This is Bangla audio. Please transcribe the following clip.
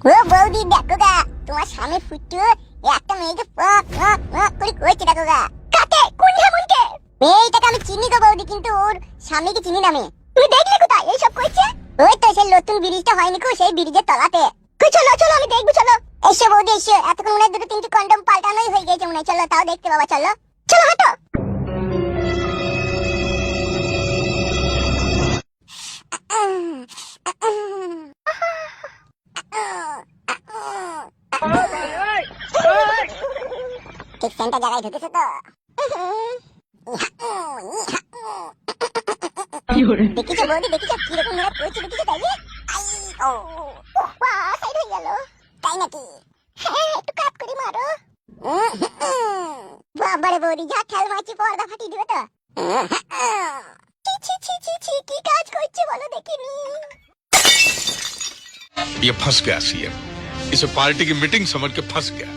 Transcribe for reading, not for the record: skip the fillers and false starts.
ও বৌদি দেখো গা, তোমার স্বামী ফুটু একটা মেয়েকে করে কইছে দেখো গা। কাকে? কোন ঝামুনকে? মেয়েটাকে আমি চিনি গো বৌদি, কিন্তু ওর স্বামীকে চিনি না আমি। তুমি দেখলে কোথায় এইসব কইছে? ওই তো সেই নতুন ব্রিজটা হয়নি কো, সেই ব্রিজের তলাতে। চলো চলো আমি দেখবো, চলো। এসো বৌদি এসো, এতক্ষণ মনে হয় দুটো তিনটে কন্ডম পাল্টানোই হয়ে গেছে মনে হয়। চলো তাও দেখতে বাবা, চলো চলো হাঁটো। ঠিক সেন্টার জায়গায় ঢুকেছে তো। দেখিছো বৌদি, দেখিছো কিরকম মেরে পড়ছে, দেখিছো তাই? সাইড হয়ে গেল তাই নাকি? হ্যাঁ একটু কাট করে মারো। বাবারে বৌদি যা খেল মারছি, পর্দা ফাটিয়ে দিবে তো। ছি ছি ছি ছি ছি, কি কাজ করছে বলো দেখিনি। ये फंस गया सीएम, इसे पार्टी की मीटिंग समझ के फंस गया।